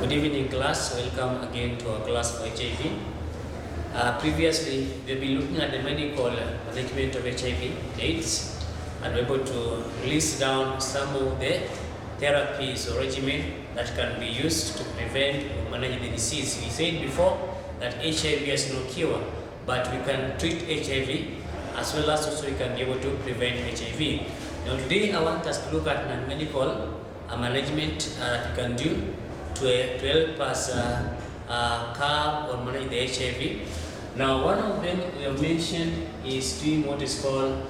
Good evening, class. Welcome again to our class for HIV. Previously, we've been looking at the medical management of HIV AIDS, and we're able to list down some of the therapies or regimen that can be used to prevent or manage the disease. We said before that HIV has no cure, but we can treat HIV as well as also we can be able to prevent HIV. Now today I want us to look at non-medical management that we can do to help us curb or manage the HIV. Now one of them we have mentioned is doing what is called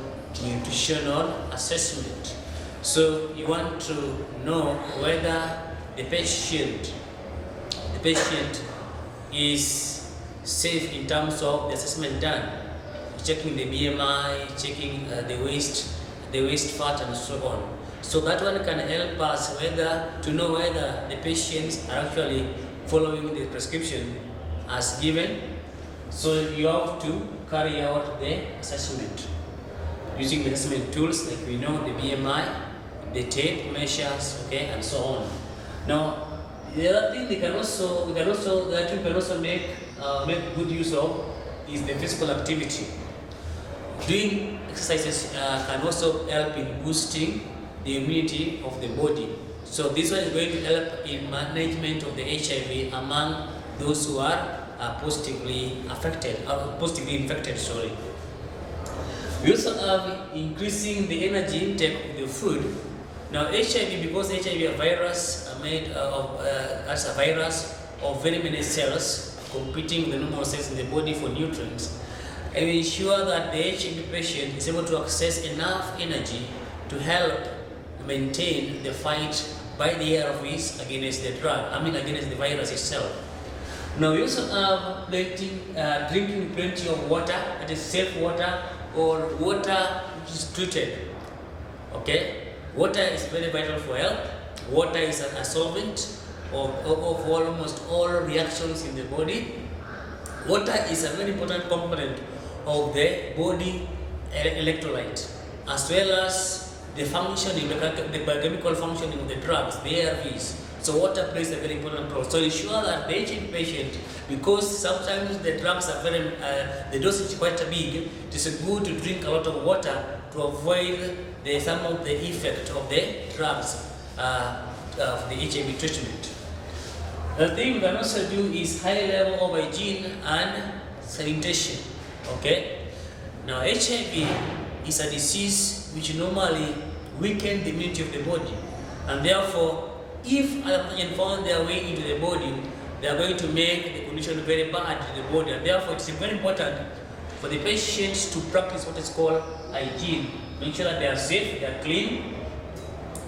nutritional assessment. So you want to know whether the patient is safe in terms of the assessment done, checking the BMI, checking the waist fat and so on. So that one can help us to know whether the patients are actually following the prescription as given. So you have to carry out the assessment using the assessment tools like we know the BMI, the tape measures, okay, and so on. Now the other thing we can also make good use of is the physical activity. Doing exercises can also help in boosting the immunity of the body. So this one is going to help in management of the HIV among those who are positively infected. We also have increasing the energy intake of the food. Now HIV, because HIV is a virus as a virus of very many cells competing with the normal cells in the body for nutrients, and we ensure that the HIV patient is able to access enough energy to help maintain the fight by the ARVs against the against the virus itself. Now we also have drinking plenty of water, that is safe water or water which is treated. Okay, water is very vital for health. Water is a solvent of almost all reactions in the body. Water is a very important component of the body electrolyte, as well as the functioning, the biochemical functioning of the drugs, the ARVs. So water plays a very important role. So ensure that the HIV patient, because sometimes the drugs are the dosage is quite big, it is good to drink a lot of water to avoid some of the effect of the drugs of the HIV treatment. The thing we can also do is high level of hygiene and sanitation. Okay. Now HIV is a disease which normally weaken the immunity of the body, and therefore if pathogen found their way into the body, they are going to make the condition very bad to the body, and therefore it's very important for the patients to practice what is called hygiene. Make sure that they are safe, they are clean,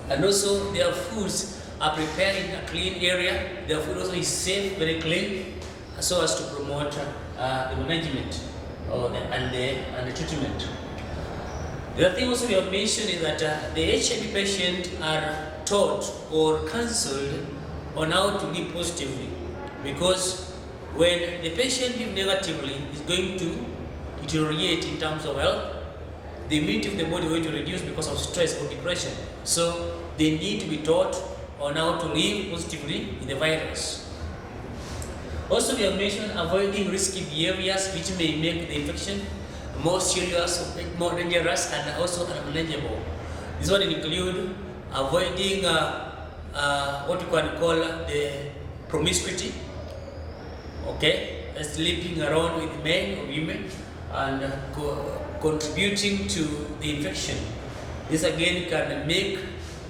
and also their foods are prepared in a clean area. Their food also is safe, very clean, so as to promote the management and the treatment. The other thing also we have mentioned is that the HIV patient are taught or counseled on how to live positively, because when the patient lives negatively, is going to deteriorate in terms of health. The immunity of the body is going to reduce because of stress or depression. So they need to be taught on how to live positively with the virus. Also, we have mentioned avoiding risky behaviors which may make the infection more serious, more dangerous, and also unmanageable. This one include avoiding what you can call the promiscuity, okay, sleeping around with men or women, and contributing to the infection. This again can make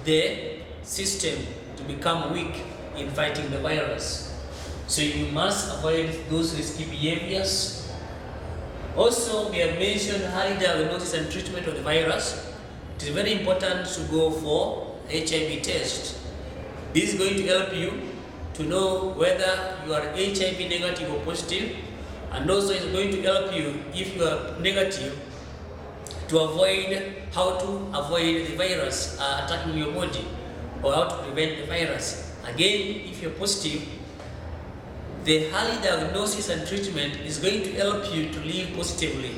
the system to become weak in fighting the virus. So you must avoid those risky behaviors. Also, we have mentioned early diagnosis and treatment of the virus. It is very important to go for HIV test. This is going to help you to know whether you are HIV negative or positive, and also it's going to help you, if you are negative, to avoid how to avoid the virus attacking your body, or how to prevent the virus. Again, if you're positive, the early diagnosis and treatment is going to help you to live positively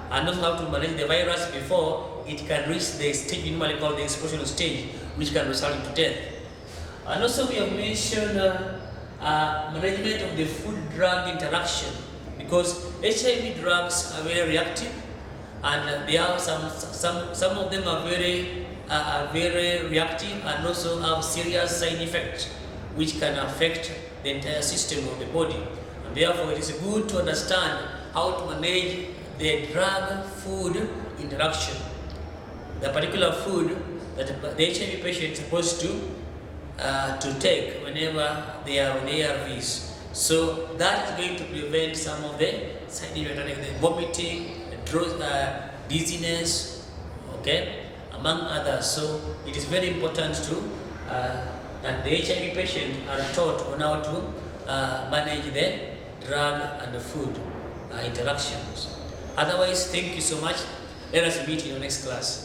and know how to manage the virus before it can reach the stage normally called the explosion stage, which can result into death. And also we have mentioned management of the food-drug interaction, because HIV drugs are very reactive, and they have some of them are very reactive and also have serious side effects which can affect the entire system of the body. And therefore, it is good to understand how to manage the drug-food interaction, the particular food that the HIV patient is supposed to take whenever they are on ARVs. So that is going to prevent some of the side effects like the vomiting, dizziness, okay, among others. So it is very important to that the HIV patient are taught on how to manage the drug and the food interactions. Otherwise, thank you so much. Let us meet in your next class.